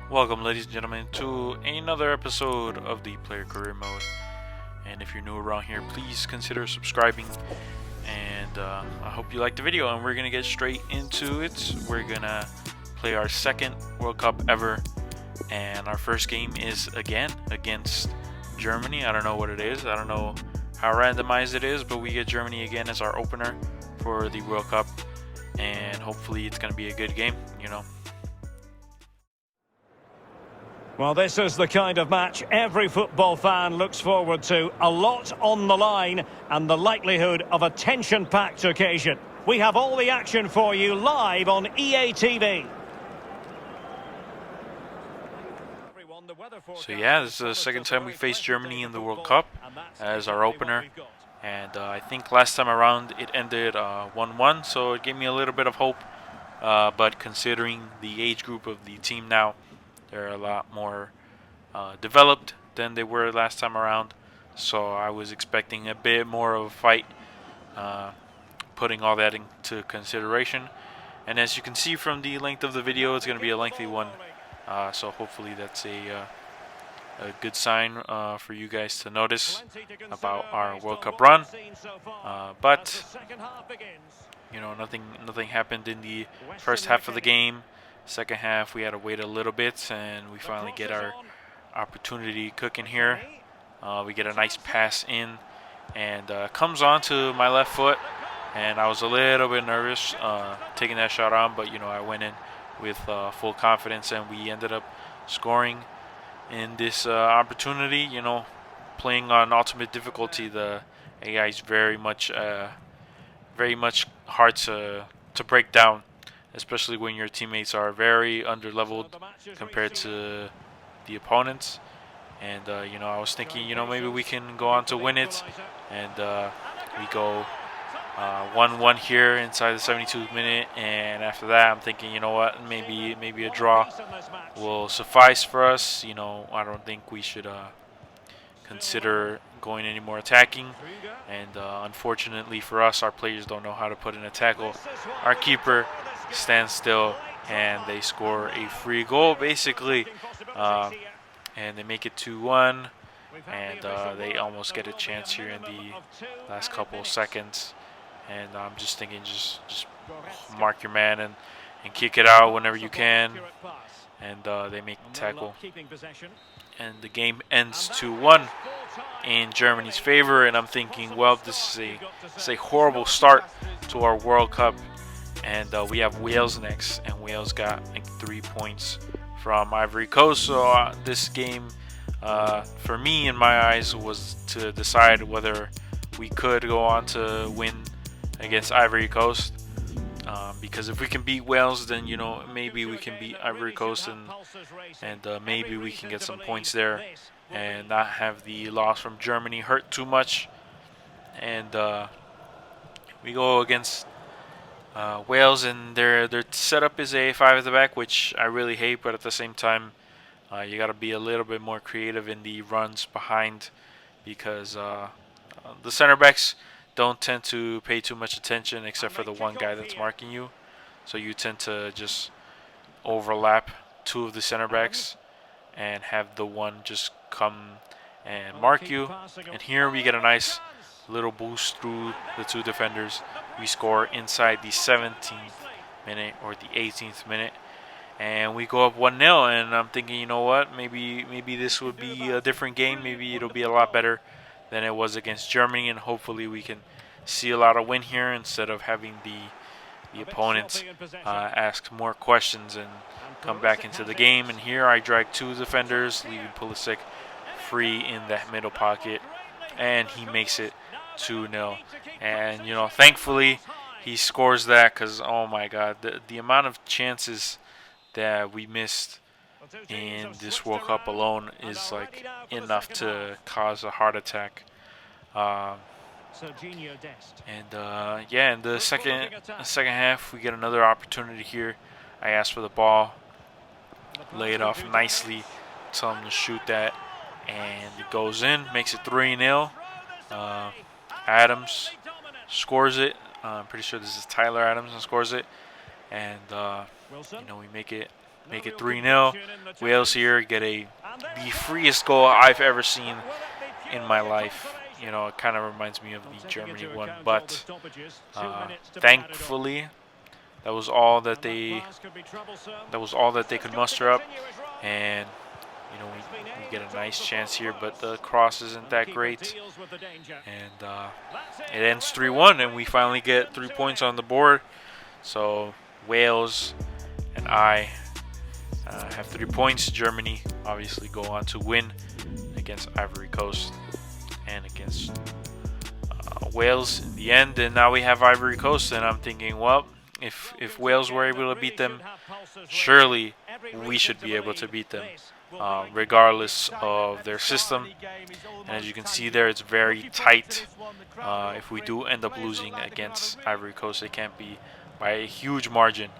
Welcome, ladies and gentlemen, to another episode of the Player Career Mode. And if you're new around here, please consider subscribing. And I hope you liked the video. And we're gonna get straight into it. We're gonna play our second World Cup ever, and our first game is again against Germany. I don't know what it is. I don't know how randomized it is, but we get Germany again as our opener for the World Cup, and hopefully it's gonna be a good game. Well, this is the kind of match every football fan looks forward to. A lot on the line and the likelihood of a tension-packed occasion. We have all the action for you live on EA TV. So yeah, this is the second time we faced Germany in the World Cup as our opener. And I think last time around it ended 1-1, so it gave me a little bit of hope. But considering the age group of the team now, they're a lot more developed than they were last time around. So I was expecting a bit more of a fight, putting all that into consideration. And as you can see from the length of the video, it's going to be a lengthy one. So hopefully that's a good sign for you guys to notice about our World Cup run. But you know, nothing happened in the first half of the game. Second half, we had to wait a little bit, and we finally get our opportunity cooking here. We get a nice pass in, and comes on to my left foot, and I was a little bit nervous taking that shot on, but you know, I went in with full confidence, and we ended up scoring in this opportunity. You know, playing on ultimate difficulty, the AI is very much hard to break down, especially when your teammates are very underleveled compared to the opponents. And you know, I was thinking, you know, maybe we can go on to win it, and we go 1-1 here inside the 72th minute. And after that, I'm thinking, you know what, maybe a draw will suffice for us. You know, I don't think we should consider going any more attacking. And unfortunately for us, our players don't know how to put in a tackle. Our keeper stands still, and they score a free goal basically, and they make it 2-1, and they almost get a chance here in the last couple of seconds. And I'm just thinking, just mark your man and kick it out whenever you can. And they make the tackle, and the game ends 2-1 in Germany's favor. And I'm thinking, well, this is a horrible start to our World Cup. And we have Wales next, and Wales got like 3 points from Ivory Coast. So this game, for me, in my eyes, was to decide whether we could go on to win against Ivory Coast. Because if we can beat Wales, then you know, maybe we can beat Ivory Coast, and maybe we can get some points there and not have the loss from Germany hurt too much. And we go against Wales, and their setup is a 5 at the back, which I really hate, but at the same time, you got to be a little bit more creative in the runs behind, because the center backs don't tend to pay too much attention except for the one guy that's marking you. So you tend to just overlap two of the center backs and have the one just come and mark you. And here we get a nice little boost through the two defenders. We score inside the 17th minute or the 18th minute, and we go up 1-0. And I'm thinking, you know what, maybe this would be a different game. Maybe it'll be a lot better than it was against Germany, and hopefully we can seal out a win here instead of having the opponents ask more questions and come back into the game. And here I drag two defenders, leaving Pulisic free in that middle pocket, and he makes it 2-0. And you know, thankfully he scores that, because oh my god, the amount of chances that we missed in this World Cup alone is like enough to cause a heart attack. And yeah, in the second half, we get another opportunity here. I ask for the ball, lay it off nicely, tell him to shoot that, and it goes in, makes it 3-0. Adams scores it. I'm pretty sure this is Tyler Adams and scores it, and you know, we make it make it 3-0. Wales here get the freest goal I've ever seen in my life. You know, it kind of reminds me of the Germany one, but thankfully that was all that they could muster up, and you know we get a nice chance here, but the cross isn't that great, and it ends 3-1, and we finally get 3 points on the board. So Wales and I have 3 points. Germany obviously go on to win against Ivory Coast and against Wales in the end. And now we have Ivory Coast, and I'm thinking, well, if Wales were able to beat them, surely we should be able to beat them, regardless of their system. And as you can see there, it's very tight. If we do end up losing against Ivory Coast, it can't be by a huge margin.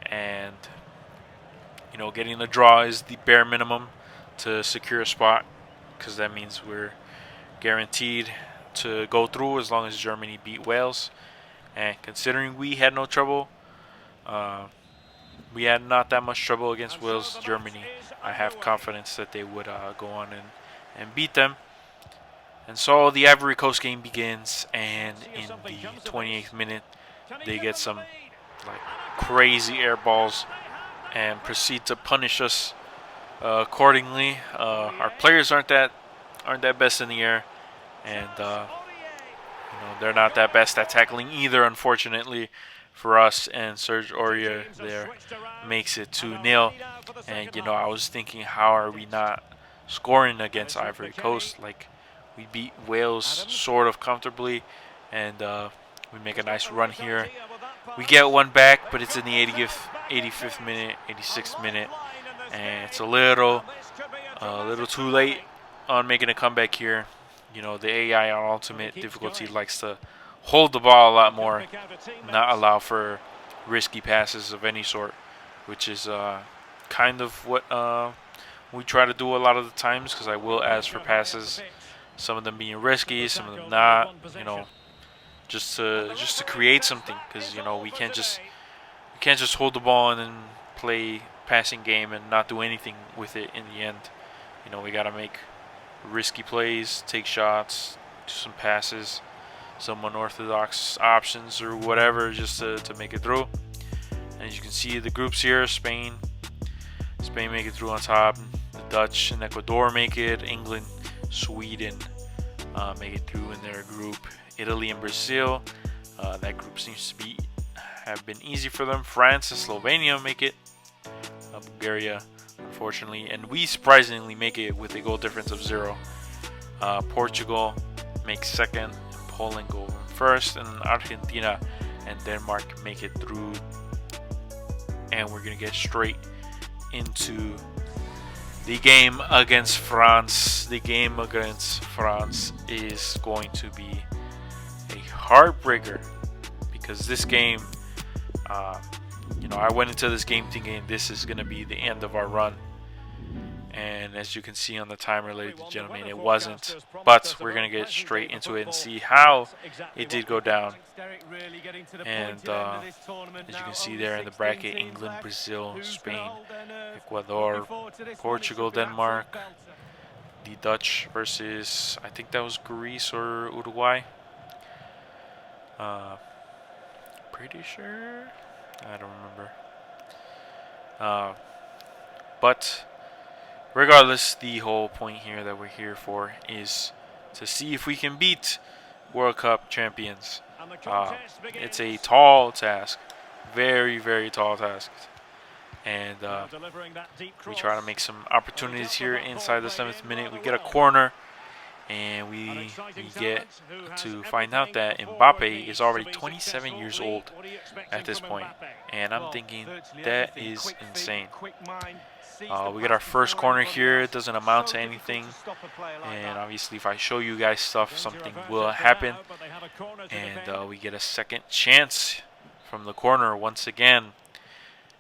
And you know, getting the draw is the bare minimum to secure a spot, because that means we're guaranteed to go through as long as Germany beat Wales. And considering we had no trouble, we had not that much trouble against Wales, Germany, I have confidence that they would go on and beat them. And so the Ivory Coast game begins, and in the 28th minute, they get some like crazy air balls and proceed to punish us accordingly. Our players aren't that best in the air, and you know, they're not that best at tackling either, unfortunately for us. And Serge Aurier there makes it 2-0. And you know, I was thinking, how are we not scoring against Ivory Coast? Like, we beat Wales sort of comfortably, and we make a nice run here. We get one back, but it's in the 85th minute, 86th minute, and it's a little too late on making a comeback here. You know, the AI on ultimate difficulty likes to hold the ball a lot more, not allow for risky passes of any sort, which is kind of what we try to do a lot of the times, because I will ask for passes, some of them being risky, some of them not, you know, just to create something, because you know we can't just hold the ball and then play passing game and not do anything with it in the end. You know, we got to make risky plays, take shots, do some passes, some unorthodox options or whatever, just to make it through. And as you can see, the groups here: Spain make it through on top, the Dutch and Ecuador make it, England, Sweden make it through in their group, Italy and Brazil, that group seems to have been easy for them. France and Slovenia make it, Bulgaria unfortunately, and we surprisingly make it with a goal difference of 0. Portugal makes second, and Poland go first, and Argentina and Denmark make it through. And we're gonna get straight into the game against France. The game against France is going to be a heartbreaker, because this game, you know, I went into this game thinking this is going to be the end of our run, and as you can see on the timer, ladies and gentlemen, it wasn't. But we're going to get straight into it and see how it did go down. And as you can see there in the bracket, England, Brazil, Spain, Ecuador, Portugal, Denmark, the Dutch versus, I think that was Greece or Uruguay. Pretty sure, I don't remember. But regardless, the whole point here that we're here for is to see if we can beat World Cup champions. It's a tall task, very, very tall task. And we try to make some opportunities here inside the 7th minute. We get a corner, and we get to find out that Mbappe is already 27 years old at this point. And I'm thinking, that is insane. We get our first corner here. It doesn't amount to anything, and obviously if I show you guys stuff, something will happen. And we get a second chance from the corner once again,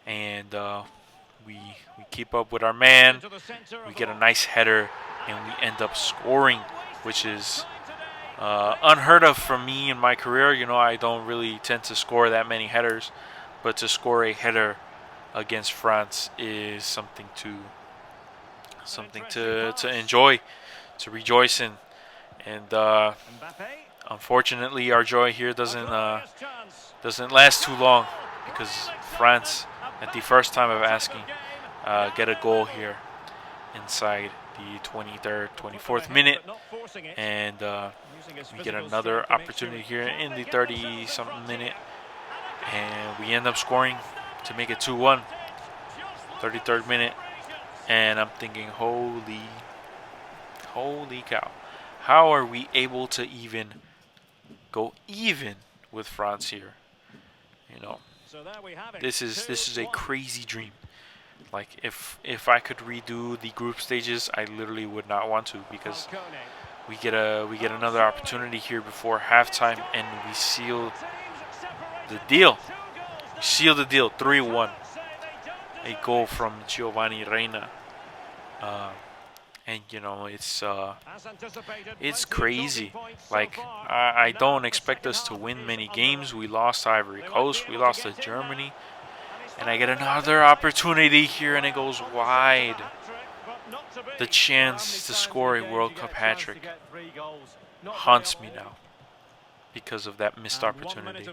and we keep up with our man. We get a nice header, and we end up scoring, which is unheard of for me in my career. You know, I don't really tend to score that many headers, but to score a header against France is something to enjoy, to rejoice in, and unfortunately, our joy here doesn't last too long because France, at the first time of asking, get a goal here inside the 23rd, 24th minute, and we get another opportunity here in the 30-something minute, and we end up scoring to make it 2-1, 33rd minute, and I'm thinking, holy cow, how are we able to even go even with France here? You know, this is a crazy dream. Like if I could redo the group stages, I literally would not want to, because we get another opportunity here before halftime, and we seal the deal. We seal the deal, 3-1. A goal from Giovanni Reina. And you know, it's crazy. Like I don't expect us to win many games. We lost to Ivory Coast, we lost to Germany, and I get another opportunity here, and it goes wide. The chance to score a World Cup hat-trick haunts me now because of that missed opportunity.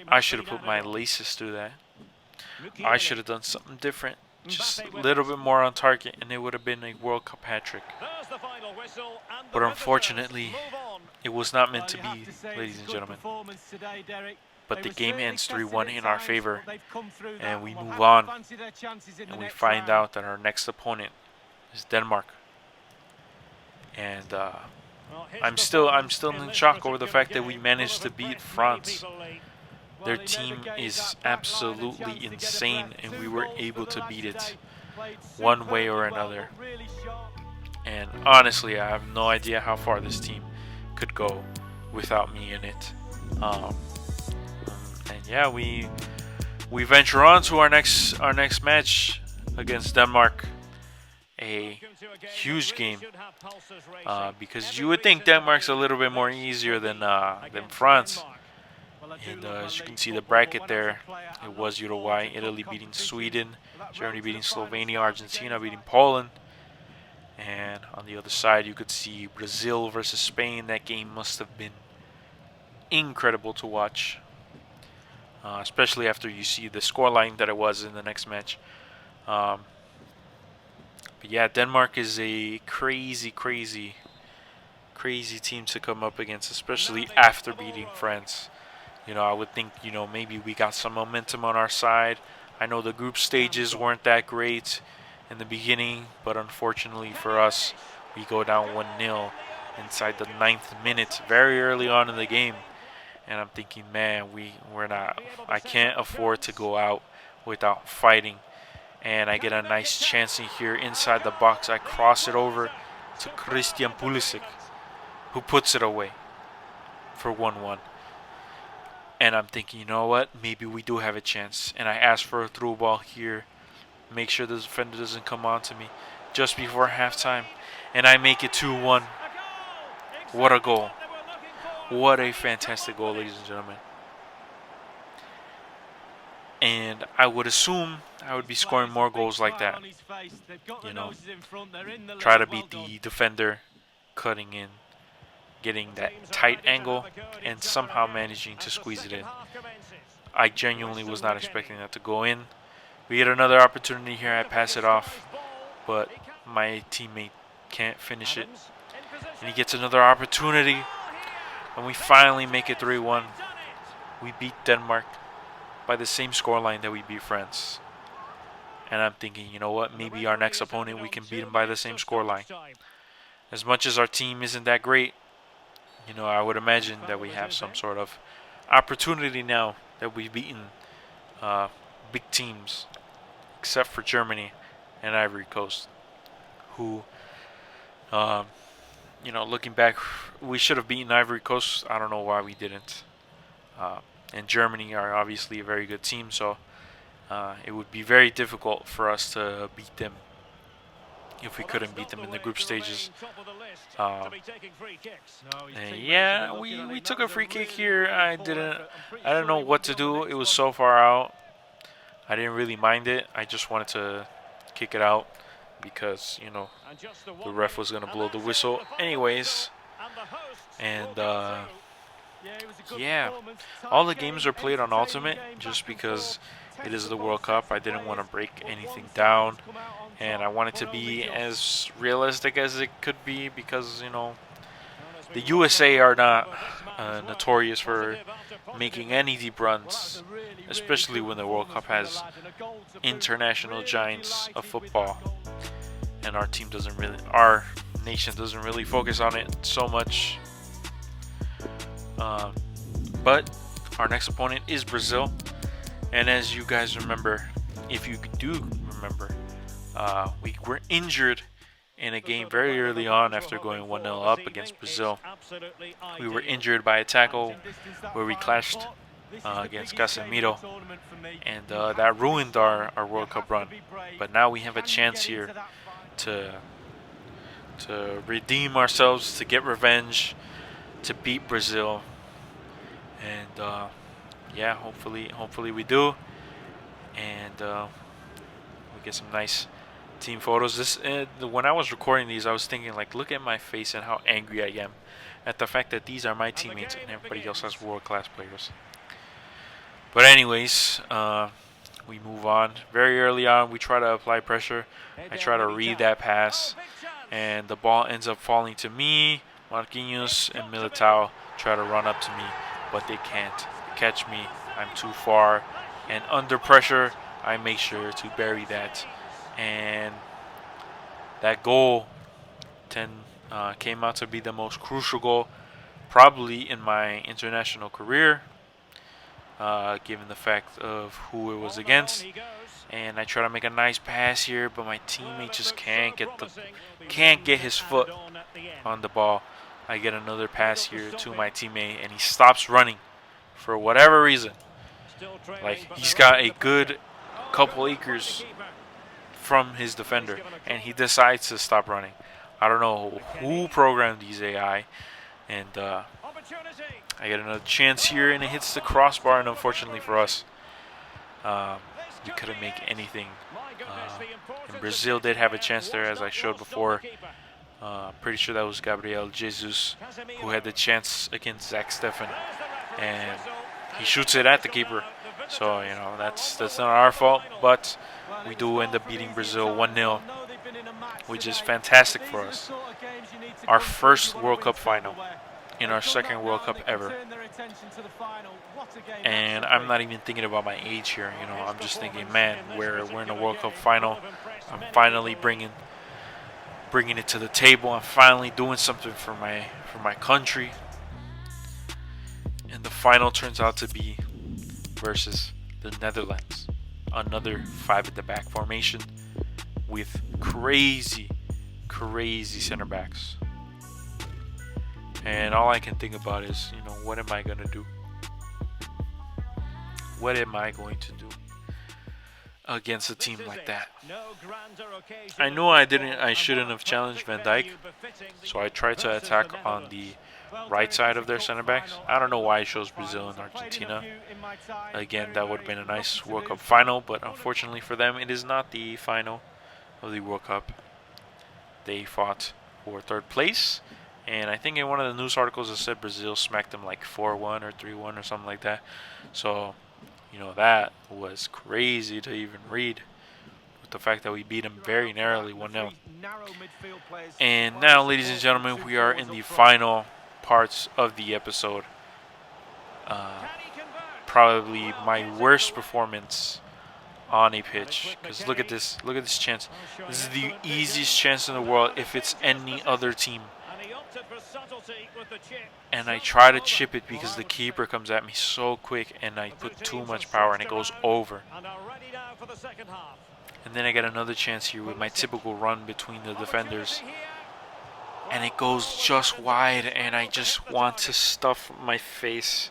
I should have put my laces through that. I should have done something different. Just a little bit more on target, and it would have been a World Cup hat-trick. But unfortunately, it was not meant to be, ladies and gentlemen. But the game ends 3-1 in our favor, and we move on, and we find out that our next opponent is Denmark. And I'm still in shock over the fact that we managed to beat France. Their team is absolutely insane, and we were able to beat it one way or another. And honestly, I have no idea how far this team could go without me in it. And yeah, we venture on to our next match against Denmark. A huge game, because you would think Denmark's a little bit more easier than France. And as you can see the bracket there, it was Uruguay, Italy beating Sweden, Germany beating Slovenia, Argentina beating Poland. And on the other side, you could see Brazil versus Spain. That game must have been incredible to watch, especially after you see the scoreline that it was in the next match. But yeah, Denmark is a crazy team to come up against, especially after beating France. You know, I would think, you know, maybe we got some momentum on our side. I know the group stages weren't that great in the beginning, but unfortunately for us, we go down 1-0 inside the 9th minute, very early on in the game. And I'm thinking, man, we're not. I can't afford to go out without fighting. And I get a nice chance in here inside the box. I cross it over to Christian Pulisic, who puts it away for 1-1. And I'm thinking, you know what? Maybe we do have a chance. And I ask for a through ball here. Make sure the defender doesn't come on to me just before halftime. And I make it 2-1. What a goal. What a fantastic goal, ladies and gentlemen. And I would assume I would be scoring more goals like that. You know, try to beat the defender, cutting in, getting that tight angle, and somehow managing to squeeze it in. I genuinely was not expecting that to go in. We get another opportunity here. I pass it off, but my teammate can't finish it. And he gets another opportunity, and we finally make it 3-1. We beat Denmark by the same scoreline that we beat France. And I'm thinking, you know what? Maybe our next opponent, we can beat him by the same scoreline. As much as our team isn't that great, you know, I would imagine that we have some sort of opportunity now that we've beaten big teams, except for Germany and Ivory Coast, who, you know, looking back, we should have beaten Ivory Coast. I don't know why we didn't. And Germany are obviously a very good team, so it would be very difficult for us to beat them if we couldn't beat them in the group stages. And yeah, we took a free kick here. I didn't know what to do. It was so far out. I didn't really mind it. I just wanted to kick it out because, the ref was going to blow the whistle anyways. And yeah, all the games are played on Ultimate just because it is the World Cup. I didn't want to break anything down, and I want it to be as realistic as it could be because, the USA are not notorious for making any deep runs, especially when the World Cup has international giants of football, and our nation doesn't really focus on it so much. But our next opponent is Brazil, and as you guys remember, if you do remember, we were injured in a game very early on after going 1-0 up against Brazil. We were injured by a tackle where we clashed against Casemiro, and that ruined our World Cup run. But now we have a chance here to redeem ourselves, to get revenge, to beat Brazil, and yeah, hopefully we do, and we get some nice team photos. When I was recording these, I was thinking, like, look at my face and how angry I am at the fact that these are my teammates and everybody else has world-class players. But anyways, we move on. Very early on, we try to apply pressure. I try to read that pass, and the ball ends up falling to me. Marquinhos and Militao try to run up to me, but they can't catch me. I'm too far, and under pressure, I make sure to bury that. And that goal came out to be the most crucial goal probably in my international career, given the fact of who it was against. And I try to make a nice pass here, but my teammate just can't get his foot on the ball. I get another pass here to my teammate, and he stops running for whatever reason. Like, he's got a good couple acres from his defender, and he decides to stop running. I don't know who programmed these AI, and I get another chance here, and it hits the crossbar, and unfortunately for us, we couldn't make anything. And Brazil did have a chance there, as I showed before. Pretty sure that was Gabriel Jesus who had the chance against Zach Steffen, and he shoots it at the keeper. So, that's not our fault, but we do end up beating Brazil 1-0, which is fantastic for us. Our first World Cup final in our second World Cup ever. And I'm not even thinking about my age here. I'm just thinking, man, we're in a World Cup final. I'm finally bringing it to the table. I'm finally doing something for my country. And the final turns out to be versus the Netherlands. Another 5 at the back formation with crazy center backs. And all I can think about is, what am I going to do? What am I going to do against a team like that? I know I shouldn't have challenged Van Dijk, so I tried to attack on the right side of their center backs. I don't know why it shows Brazil and Argentina. Again, that would have been a nice World Cup final, but unfortunately for them, it is not the final of the World Cup. They fought for third place, and I think in one of the news articles it said Brazil smacked them like 4-1 or 3-1 or something like that. So, that was crazy to even read, with the fact that we beat them very narrowly 1-0. And now, ladies and gentlemen, we are in the final parts of the episode. Probably my worst performance on a pitch, because look at this chance. This is the easiest chance in the world if it's any other team, and I try to chip it because the keeper comes at me so quick, and I put too much power and it goes over. And then I get another chance here with my typical run between the defenders, and it goes just wide, and I just want to stuff my face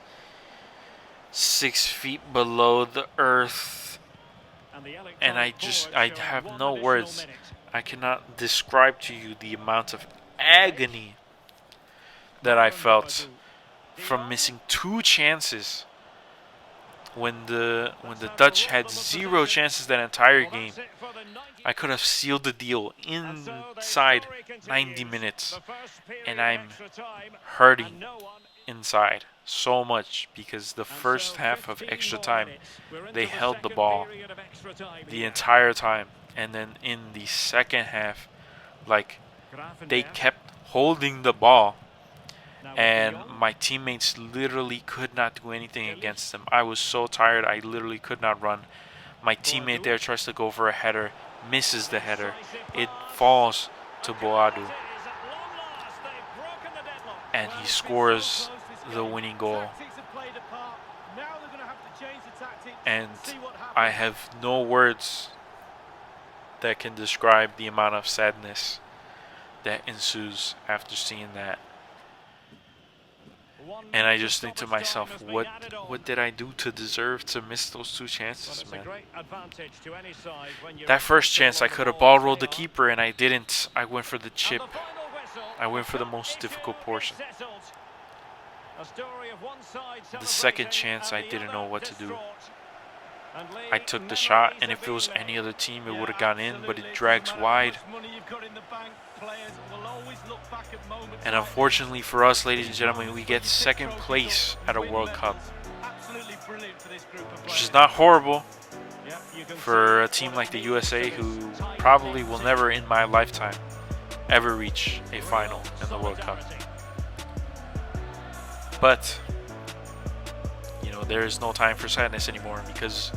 6 feet below the earth. And I have no words. I cannot describe to you the amount of agony that I felt from missing 2 chances when the Dutch had 0 chances that entire game. I could have sealed the deal inside 90 minutes, and I'm hurting inside so much because the first half of extra time they held the ball the entire time, and then in the second half, like, they kept holding the ball, and my teammates literally could not do anything against them. I was so tired, I literally could not run. My teammate there tries to go for a header, misses the header. It falls to Boadu, and he scores the winning goal. And I have no words that can describe the amount of sadness that ensues after seeing that. And I just think to myself, what did I do to deserve to miss those 2 chances, man? That first chance, I could have ball rolled the keeper, and I didn't. I went for the chip. I went for the most difficult portion. The second chance, I didn't know what to do. I took the shot, and if it was any other team, it would have gone in, but it drags wide. And unfortunately for us, ladies and gentlemen, we get second place at a World Cup, which is not horrible for a team like the USA, who probably will never in my lifetime ever reach a final in the World Cup. But, you know, there is no time for sadness anymore, because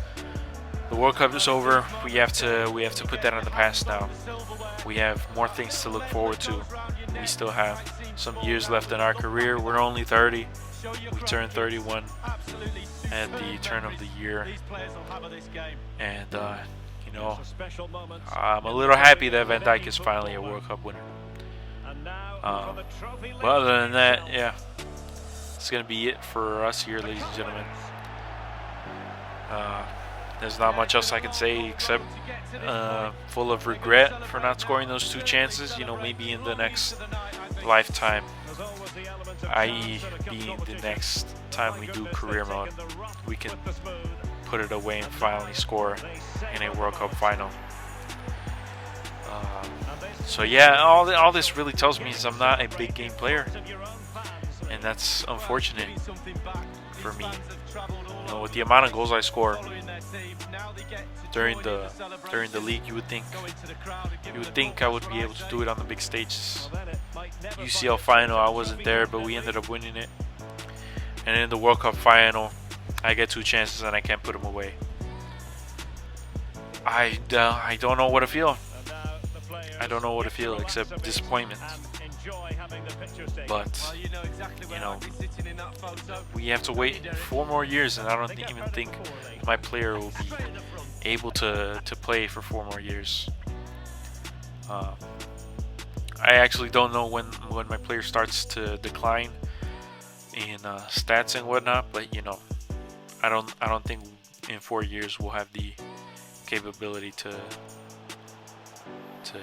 the World Cup is over. We have to put that in the past now. We have more things to look forward to. We still have some years left in our career. We're only 30. We turn 31 at the turn of the year. And, you know, I'm a little happy that Van Dijk is finally a World Cup winner. But other than that, yeah, it's going to be it for us here, ladies and gentlemen. There's not much else I can say except full of regret for not scoring those 2 chances. You know, maybe in the next lifetime, i.e. being the next time we do career mode, we can put it away and finally score in a World Cup final. So yeah, all this really tells me is I'm not a big game player, and that's unfortunate for me. You know, with the amount of goals I score during the league, you would think I would be able to do it on the big stages. UCL final, I wasn't there, but we ended up winning it. And in the World Cup final, I get 2 chances and I can't put them away. I don't know what to feel. I don't know what to feel except disappointment. But, you know, we have to wait 4 more years, and I don't even think my player will be able to play for 4 more years. I actually don't know when my player starts to decline in stats and whatnot, but you know, I don't think in 4 years we'll have the capability to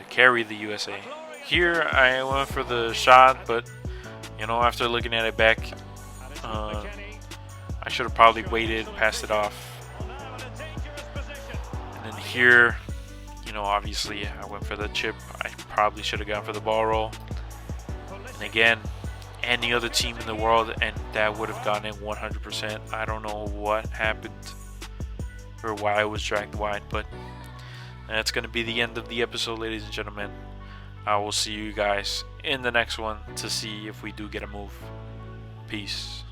carry the USA. Here I went for the shot, but you know, after looking at it back, I should have probably waited, passed it off. And then here, you know, obviously I went for the chip. I probably should have gone for the ball roll. And again, any other team in the world, and that would have gone in 100%. I don't know what happened or why I was dragged wide, but that's going to be the end of the episode, ladies and gentlemen. I will see you guys in the next one to see if we do get a move. Peace.